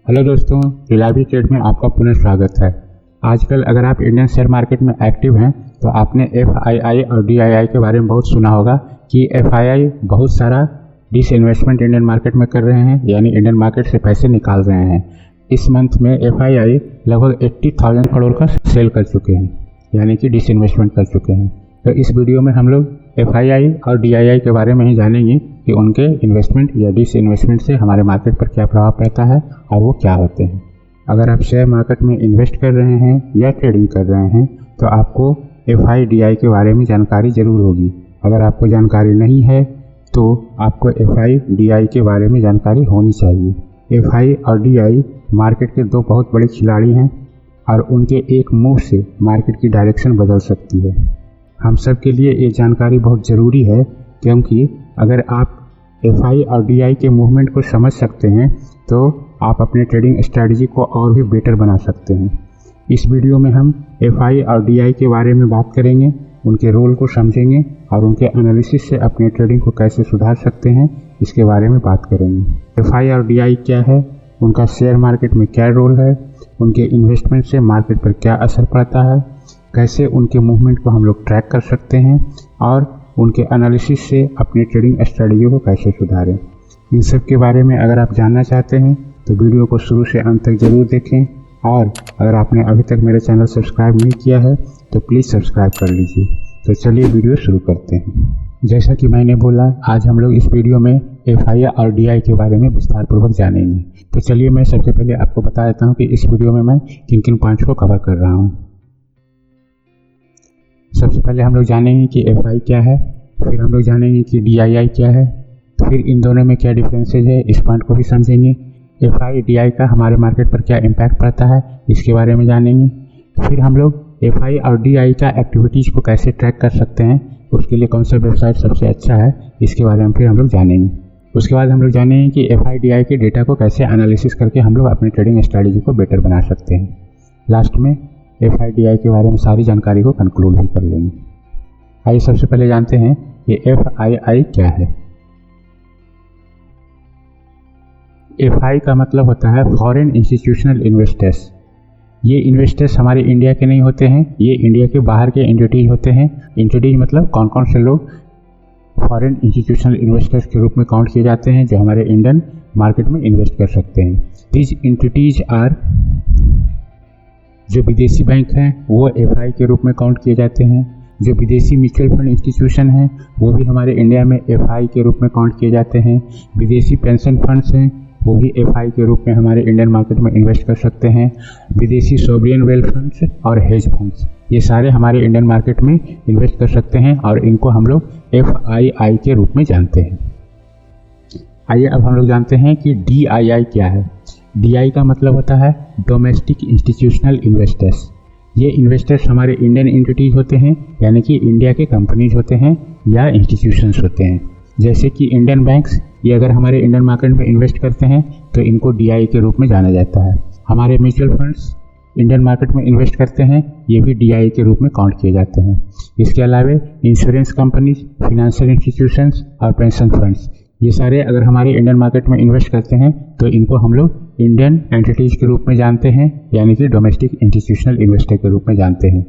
Hello दोस्तों, reliable trade में आपका पुनः स्वागत है। आजकल अगर आप इंडियन शेयर मार्केट में एक्टिव हैं तो आपने FII और DII के बारे में बहुत सुना होगा कि FII बहुत सारा डिसइन्वेस्टमेंट इंडियन मार्केट में कर रहे हैं, यानी इंडियन मार्केट से पैसे निकाल रहे हैं। इस मंथ में FII लगभग 80,000 करोड़ का सेल कर चुके हैं, यानी कि डिसइन्वेस्टमेंट कर चुके हैं। तो इस वीडियो में हम लोग FII और DII के बारे में ही जानेंगे कि उनके इन्वेस्टमेंट या डिसइन्वेस्टमेंट से हमारे मार्केट पर क्या प्रभाव पड़ता है और वो क्या होते हैं। अगर आप शेयर मार्केट में इन्वेस्ट कर रहे हैं या ट्रेडिंग कर रहे हैं तो आपको FII DII के बारे में जानकारी ज़रूर होगी। अगर आपको जानकारी नहीं है तो आपको FII DII के बारे में जानकारी होनी चाहिए। FII और DII मार्केट के दो बहुत बड़े खिलाड़ी हैं और उनके एक मूव से मार्केट की डायरेक्शन बदल सकती है। हम सब के लिए ये जानकारी बहुत ज़रूरी है, क्योंकि अगर आप FII और DII के मूवमेंट को समझ सकते हैं तो आप अपने ट्रेडिंग स्ट्रैटेजी को और भी बेटर बना सकते हैं। इस वीडियो में हम FII और DII के बारे में बात करेंगे, उनके रोल को समझेंगे और उनके एनालिसिस से अपने ट्रेडिंग को कैसे सुधार सकते हैं इसके बारे में बात करेंगे। FII और DII क्या है, उनका शेयर मार्केट में क्या रोल है, उनके इन्वेस्टमेंट से मार्केट पर क्या असर पड़ता है, कैसे उनके मूवमेंट को हम लोग ट्रैक कर सकते हैं और उनके एनालिसिस से अपनी ट्रेडिंग स्ट्रेटजी को कैसे सुधारें। इन सब के बारे में अगर आप जानना चाहते हैं तो वीडियो को शुरू से अंत तक ज़रूर देखें, और अगर आपने अभी तक मेरे चैनल सब्सक्राइब नहीं किया है तो प्लीज़ सब्सक्राइब कर लीजिए। तो चलिए वीडियो शुरू करते हैं। जैसा कि मैंने बोला, आज हम लोग इस वीडियो में FII और DII के बारे में विस्तारपूर्वक जानेंगे। तो चलिए मैं सबसे पहले आपको बता देता हूँ कि इस वीडियो में मैं किन किन पॉइंट्स को कवर कर रहा हूँ। सबसे पहले हम लोग जानेंगे कि FII क्या है, फिर हम लोग जानेंगे कि DII क्या है, फिर इन दोनों में क्या डिफरेंसेज है इस पॉइंट को भी समझेंगे। FII DII का हमारे मार्केट पर क्या इम्पैक्ट पड़ता है इसके बारे में जानेंगे। फिर हम लोग FII और DII का एक्टिविटीज़ को कैसे ट्रैक कर सकते हैं, उसके लिए कौन सा वेबसाइट सबसे अच्छा है इसके बारे में फिर हम लोग जानेंगे। उसके बाद हम लोग जानेंगे कि FII DII के डेटा को कैसे एनालिसिस करके हम लोग अपनी ट्रेडिंग स्ट्रैटेजी को बेटर बना सकते हैं। लास्ट में FII DII के बारे में सारी जानकारी को कंक्लूड भी कर लेंगे। आइए सबसे पहले जानते हैं कि FII क्या है। FII का मतलब होता है फॉरेन इंस्टीट्यूशनल इन्वेस्टर्स। ये इन्वेस्टर्स हमारे इंडिया के नहीं होते हैं, ये इंडिया के बाहर के एंटिटीज होते हैं। एंटिटीज मतलब कौन कौन से लोग फॉरेन इंस्टीट्यूशनल इन्वेस्टर्स के रूप में काउंट किए जाते हैं जो हमारे इंडियन मार्केट में इन्वेस्ट कर सकते हैं। दीज एंटिटीज आर, जो विदेशी बैंक हैं वो FII के रूप में काउंट किए जाते हैं। जो विदेशी म्यूचुअल फंड इंस्टीट्यूशन हैं वो भी हमारे इंडिया में FII के रूप में काउंट किए जाते हैं। विदेशी पेंशन फंड्स हैं वो भी FII के रूप में हमारे इंडियन मार्केट में इन्वेस्ट कर सकते हैं। विदेशी सोवरियन वेल्थ फंड्स और हेज फंड्स, ये सारे हमारे इंडियन मार्केट में इन्वेस्ट कर सकते हैं और इनको हम लोग FII के रूप में जानते हैं। आइए अब हम लोग जानते हैं कि DII क्या है। DI का मतलब होता है डोमेस्टिक इंस्टीट्यूशनल इन्वेस्टर्स। ये इन्वेस्टर्स हमारे इंडियन एंटिटीज होते हैं, यानी कि इंडिया के कंपनीज होते हैं या इंस्टीट्यूशंस होते हैं। जैसे कि इंडियन बैंक्स, ये अगर हमारे इंडियन मार्केट में इन्वेस्ट करते हैं तो इनको DI के रूप में जाना जाता है। हमारे म्यूचुअल फंड्स इंडियन मार्केट में इन्वेस्ट करते हैं, ये भी DI के रूप में काउंट किए जाते हैं। इसके अलावा इंश्योरेंस कंपनीज, फाइनेंशियल इंस्टीट्यूशंस और पेंशन फंड्स, ये सारे अगर हमारे इंडियन मार्केट में इन्वेस्ट करते हैं तो इनको हम लोग इंडियन एंटिटीज के रूप में जानते हैं, यानी कि डोमेस्टिक इंस्टीट्यूशनल इन्वेस्टर के रूप में जानते हैं।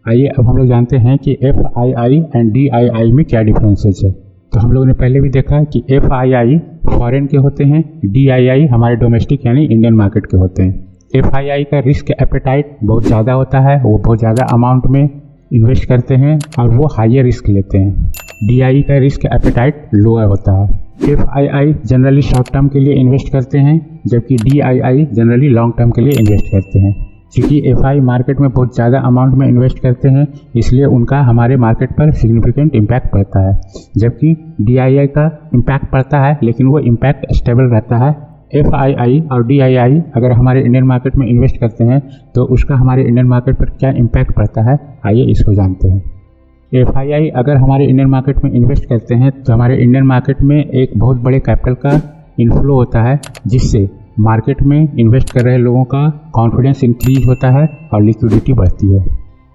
आइए अब हम लोग जानते हैं कि FII एंड DII में क्या डिफरेंसेस है। तो हम लोगों ने पहले भी देखा कि FII फॉरेन के होते हैं, DII हमारे डोमेस्टिक यानी इंडियन मार्केट के होते हैं। FII का रिस्क एपेटाइट बहुत ज़्यादा होता है, वो बहुत ज़्यादा अमाउंट में इन्वेस्ट करते हैं और वो हायर रिस्क लेते हैं। DII का रिस्क एपेटाइट लोअर होता है। FII जनरली शॉर्ट टर्म के लिए इन्वेस्ट करते हैं, जबकि DII जनरली लॉन्ग टर्म के लिए इन्वेस्ट करते हैं। क्योंकि FII मार्केट में बहुत ज़्यादा अमाउंट में इन्वेस्ट करते हैं, इसलिए उनका हमारे मार्केट पर सिग्निफिकेंट इम्पैक्ट पड़ता है, जबकि DII का इम्पैक्ट पड़ता है लेकिन वो इम्पैक्ट स्टेबल रहता है। FII और DII अगर हमारे इंडियन मार्केट में इन्वेस्ट करते हैं तो उसका हमारे इंडियन मार्केट पर क्या इम्पैक्ट पड़ता है, आइए इसको जानते हैं। FII अगर हमारे इंडियन मार्केट में इन्वेस्ट करते हैं तो हमारे इंडियन मार्केट में एक बहुत बड़े कैपिटल का इनफ्लो होता है, जिससे मार्केट में इन्वेस्ट कर रहे लोगों का कॉन्फिडेंस इंक्रीज होता है और लिक्विडिटी बढ़ती है।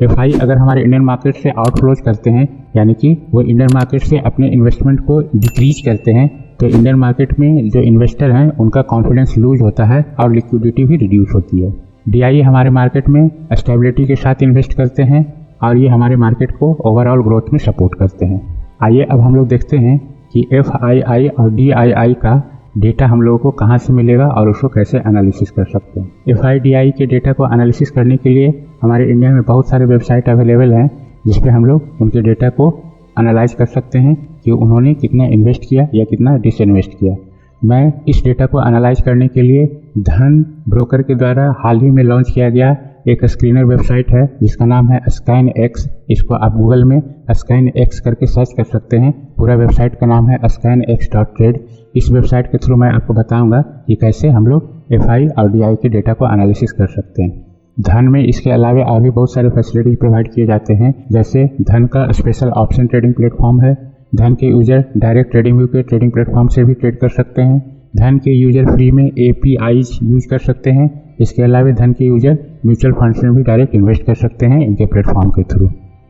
FII अगर हमारे इंडियन मार्केट से आउटफ्लोज करते हैं, यानी कि वो इंडियन मार्केट से अपने इन्वेस्टमेंट को डिक्रीज करते हैं, तो इंडियन मार्केट में जो इन्वेस्टर हैं उनका कॉन्फिडेंस लूज होता है और लिक्विडिटी भी रिड्यूस होती है। DIE हमारे मार्केट में स्टेबिलिटी के साथ इन्वेस्ट करते हैं और ये हमारे मार्केट को ओवरऑल ग्रोथ में सपोर्ट करते हैं। आइए अब हम लोग देखते हैं कि FII और DII का डेटा हम लोगों को कहाँ से मिलेगा और उसको कैसे एनालिसिस कर सकते हैं। FIDI के डेटा को एनालिसिस करने के लिए हमारे इंडिया में बहुत सारे वेबसाइट अवेलेबल हैं जिस पे हम लोग उनके डेटा को एनालाइज कर सकते हैं कि उन्होंने कितना इन्वेस्ट किया या कितना डिसइन्वेस्ट किया। मैं इस डेटा को एनालाइज करने के लिए धन ब्रोकर के द्वारा हाल ही में लॉन्च किया गया एक स्क्रीनर वेबसाइट है जिसका नाम है ScanX। इसको आप गूगल में ScanX करके सर्च कर सकते हैं। पूरा वेबसाइट का नाम है scanx.trade। इस वेबसाइट के थ्रू मैं आपको बताऊंगा कि कैसे हम लोग FI और DI के डेटा को एनालिसिस कर सकते हैं। धन में इसके अलावा और भी बहुत सारे फैसिलिटीज प्रोवाइड किए जाते हैं, जैसे धन का स्पेशल ऑप्शन ट्रेडिंग प्लेटफॉर्म है। धन के यूजर डायरेक्ट ट्रेडिंग व्यू के ट्रेडिंग प्लेटफॉर्म से भी ट्रेड कर सकते हैं। धन के यूजर फ्री में APIs यूज कर सकते हैं। इसके अलावा धन के यूजर म्यूचुअल फंड्स में भी डायरेक्ट इन्वेस्ट कर सकते हैं इनके प्लेटफॉर्म के थ्रू।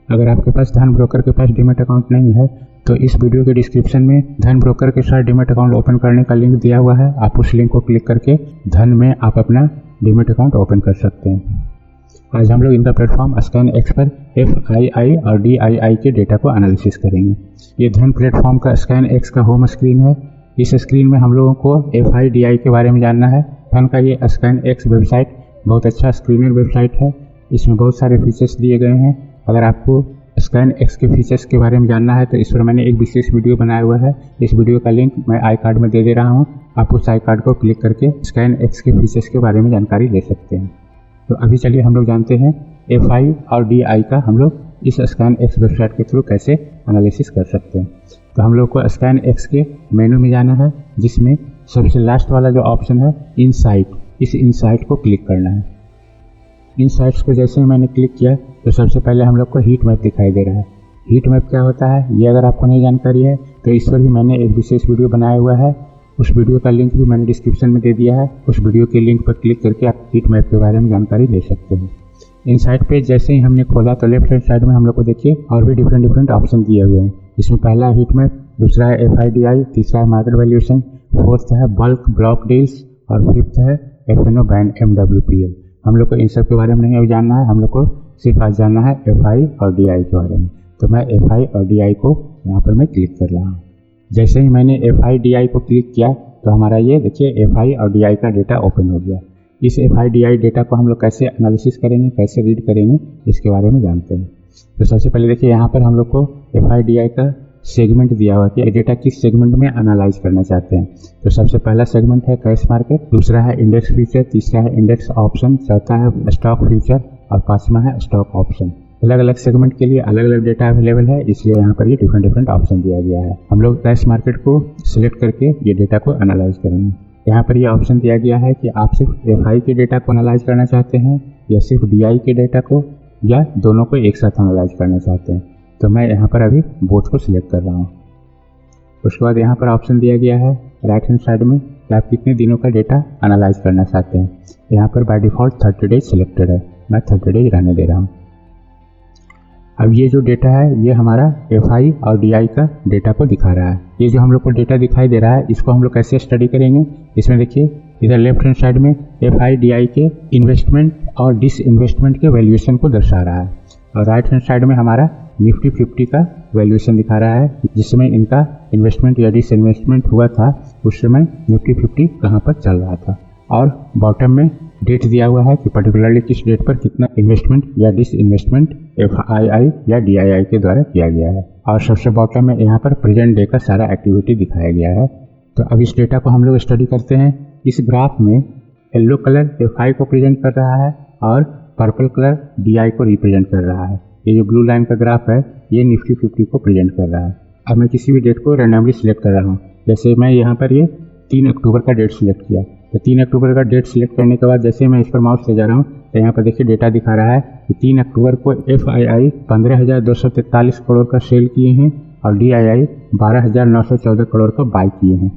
अगर आपके पास धन ब्रोकर के पास डीमैट अकाउंट नहीं है तो इस वीडियो के डिस्क्रिप्शन में धन ब्रोकर के साथ डीमैट अकाउंट ओपन करने का लिंक दिया हुआ है। आप उस लिंक को क्लिक करके धन में आप अपना डीमैट अकाउंट ओपन कर सकते हैं। आज हम लोग इनका प्लेटफॉर्म ScanX पर FII और DII के डेटा को एनालिसिस करेंगे। ये धन प्लेटफॉर्म का ScanX का होम स्क्रीन है। इस स्क्रीन में हम लोगों को FIDI के बारे में जानना है। धन का ये ScanX वेबसाइट बहुत अच्छा स्क्रीनर वेबसाइट है। इसमें बहुत सारे फीचर्स दिए गए हैं। अगर आपको ScanX के फीचर्स के बारे में जानना है तो इस पर मैंने एक विशेष वीडियो बनाया हुआ है। इस वीडियो का लिंक मैं आई कार्ड में दे दे रहा हूँ। आप उस आई कार्ड को क्लिक करके ScanX के फीचर्स के बारे में जानकारी ले सकते हैं। तो अभी चलिए हम लोग जानते हैं FI और DI का हम लोग इस ScanX वेबसाइट के थ्रू कैसे एनालिसिस कर सकते हैं। तो हम लोग को ScanX के मेनू में जाना है, जिसमें सबसे लास्ट वाला जो ऑप्शन है इनसाइट, इस इनसाइट को क्लिक करना है। इनसाइट्स को जैसे ही मैंने क्लिक किया तो सबसे पहले हम लोग को हीट मैप दिखाई दे रहा है। हीट मैप क्या होता है ये अगर आपको नहीं जानकारी है तो इस पर भी मैंने एक विशेष वीडियो बनाया हुआ है। उस वीडियो का लिंक भी मैंने डिस्क्रिप्शन में दे दिया है। उस वीडियो के लिंक पर क्लिक करके आप हीट मैप के बारे में जानकारी ले सकते हैं। इनसाइट पेज जैसे ही हमने खोला तो लेफ्ट हैंड साइड में हम लोग को देखिए और भी डिफरेंट ऑप्शन दिए हुए हैं। इसमें पहला है हीट मैप, दूसरा है FIDI, तीसरा है मार्केट वैल्यूएशन, फोर्थ है बल्क ब्लॉक डील्स और फिफ्थ है FNO बैंड MWPL। हम लोग को इन सब के बारे में नहीं जानना है, हम लोग को सिर्फ आज जानना है FI और DI के बारे में। तो मैं FI और DI को यहाँ पर मैं क्लिक कर रहा हूँ। जैसे ही मैंने FIDI को क्लिक किया तो हमारा ये देखिए FI और DI का डेटा ओपन हो गया। इस FIDI डेटा को हम लोग कैसे एनालिसिस करेंगे, कैसे रीड करेंगे, इसके बारे में जानते हैं। तो सबसे पहले देखिए यहाँ पर हम लोग को FIDI का सेगमेंट दिया हुआ है कि डेटा किस सेगमेंट में एनालाइज करना चाहते हैं। तो सबसे पहला सेगमेंट है कैश मार्केट, दूसरा है इंडेक्स फ्यूचर, तीसरा है इंडेक्स ऑप्शन, चौथा है स्टॉक फ्यूचर और पांचवा है स्टॉक ऑप्शन। अलग अलग सेगमेंट के लिए अलग अलग डेटा अवेलेबल है, इसलिए यहाँ पर ये डिफरेंट ऑप्शन दिया गया है। हम लोग कैश मार्केट को सिलेक्ट करके ये डेटा को एनालाइज करेंगे। यहाँ पर ये ऑप्शन दिया गया है कि आप सिर्फ FI के डेटा को एनालाइज करना चाहते हैं या सिर्फ DI के डेटा को या दोनों को एक साथ एनालाइज करना चाहते हैं। तो मैं यहाँ पर अभी बोथ को सिलेक्ट कर रहा हूँ। उसके बाद यहाँ पर ऑप्शन दिया गया है राइट हैंड साइड में कि आप कितने दिनों का डेटा एनालाइज करना चाहते हैं। यहाँ पर बाय डिफ़ॉल्ट 30 डेज सिलेक्टेड है, मैं 30 डेज रहने दे रहा हूँ। अब ये जो डेटा है ये हमारा FI और DI का डेटा को दिखा रहा है। ये जो हम लोग को डेटा दिखाई दे रहा है इसको हम लोग कैसे स्टडी करेंगे। इसमें देखिए इधर लेफ्ट हैंड साइड में FI/DI के इन्वेस्टमेंट और डिसइन्वेस्टमेंट के वैल्यूएशन को दर्शा रहा है और राइट हैंड साइड में हमारा निफ्टी 50 का वैल्यूएशन दिखा रहा है, जिसमें इनका इन्वेस्टमेंट या डिसइन्वेस्टमेंट हुआ था उस समय निफ्टी 50 कहाँ पर चल रहा था। और बॉटम में डेट दिया हुआ है कि पर्टिकुलरली किस डेट पर कितना इन्वेस्टमेंट या डिसइन्वेस्टमेंट FII या DII के द्वारा किया गया है। और सबसे बॉटम में यहाँ पर प्रेजेंट डे का सारा एक्टिविटी दिखाया गया है। तो अब इस डेटा को हम लोग स्टडी करते हैं। इस ग्राफ में येलो कलर FI को प्रेजेंट कर रहा है और पर्पल कलर DI को रिप्रेजेंट कर रहा है। ये जो ब्लू लाइन का ग्राफ है ये निफ्टी 50 को प्रेजेंट कर रहा है। अब मैं किसी भी डेट को रैंडमली सिलेक्ट कर रहा हूँ। जैसे मैं यहाँ पर ये 3 अक्टूबर का डेट सिलेक्ट किया, तो 3 अक्टूबर का डेट सिलेक्ट करने के बाद जैसे मैं इस पर माउस ले जा रहा हूँ तो यहाँ पर देखिए डेटा दिखा रहा है कि 3 अक्टूबर को FII 15,243 करोड़ का सेल किए हैं और DII 12,914 करोड़ का बाई किए हैं।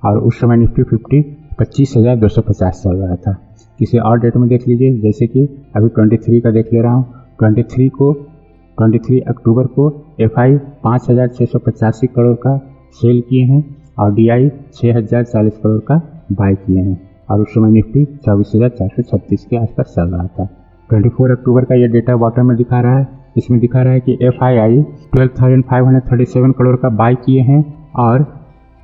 और उस समय निफ्टी 50 25,250 चल रहा था। किसी और डेट में देख लीजिए, जैसे कि अभी 23 का देख ले रहा हूँ। 23 अक्टूबर को FI 5,685 करोड़ का सेल किए हैं और DI 6040 करोड़ का बाय किए हैं और उस समय निफ्टी 24,436 के आसपास चल रहा था। 24 अक्टूबर का ये डेटा बॉटम में दिखा रहा है। इसमें दिखा रहा है कि FII 12,537 करोड़ का बाय किए हैं और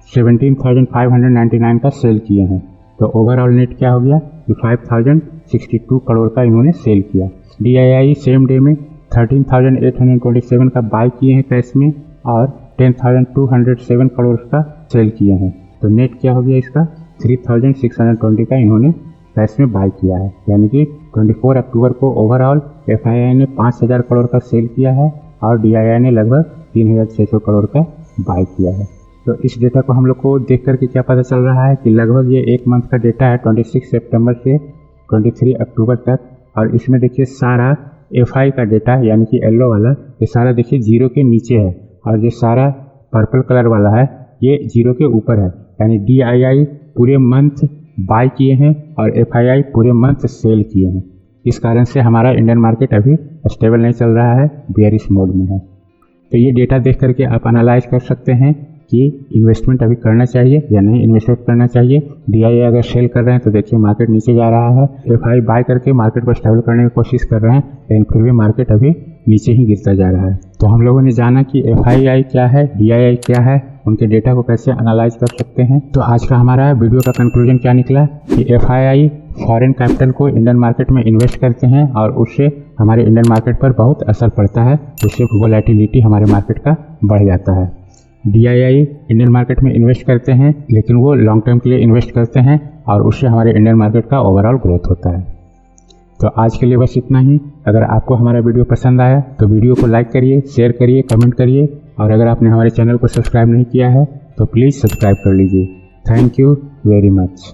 17,599 का सेल किए हैं। तो ओवरऑल नेट क्या हो गया कि 5,062 करोड़ का इन्होंने सेल किया। DII सेम डे में 13,827 का बाय किए हैं कैश में और 10,207 करोड़ का सेल किए हैं। तो नेट क्या हो गया इसका 3,620 का इन्होंने कैश में बाय किया है। यानी कि 24 अक्टूबर को ओवरऑल FII ने 5,000 करोड़ का सेल किया है और DII ने लगभग 3,600 करोड़ का बाय किया है। तो इस डेटा को हम लोग को देख करके क्या पता चल रहा है कि लगभग ये एक मंथ का डेटा है 26 सितंबर से 23 अक्टूबर तक। और इसमें देखिए सारा FI का डेटा यानी कि येलो वाला ये सारा देखिए जीरो के नीचे है और ये सारा पर्पल कलर वाला है ये जीरो के ऊपर है। यानी DII पूरे मंथ बाय किए हैं और FII पूरे मंथ सेल किए हैं। इस कारण से हमारा इंडियन मार्केट अभी स्टेबल नहीं चल रहा है, बेयरिश मोड में है। तो ये डेटा देख करके आप एनालाइज कर सकते हैं कि इन्वेस्टमेंट अभी करना चाहिए या नहीं इन्वेस्टमेंट करना चाहिए। DII अगर सेल कर रहे हैं तो देखिए मार्केट नीचे जा रहा है। FI बाय करके मार्केट को स्टेबल करने की कोशिश कर रहे हैं लेकिन फिर भी मार्केट अभी नीचे ही गिरता जा रहा है। तो हम लोगों ने जाना कि FII क्या है, DII क्या है, उनके डेटा को कैसे एनालाइज कर सकते हैं। तो आज का हमारा वीडियो का कंक्लूजन क्या निकला कि FII फॉरेन कैपिटल को इंडियन मार्केट में इन्वेस्ट करते हैं और उससे हमारे इंडियन मार्केट पर बहुत असर पड़ता है, उससे वोलेटिलिटी हमारे मार्केट का बढ़ जाता है। DII इंडियन मार्केट में इन्वेस्ट करते हैं लेकिन वो लॉन्ग टर्म के लिए इन्वेस्ट करते हैं और उससे हमारे इंडियन मार्केट का ओवरऑल ग्रोथ होता है। तो आज के लिए बस इतना ही। अगर आपको हमारा वीडियो पसंद आया तो वीडियो को लाइक करिए, शेयर करिए, कमेंट करिए और अगर आपने हमारे चैनल को सब्सक्राइब नहीं किया है तो प्लीज़ सब्सक्राइब कर लीजिए। Thank you very much.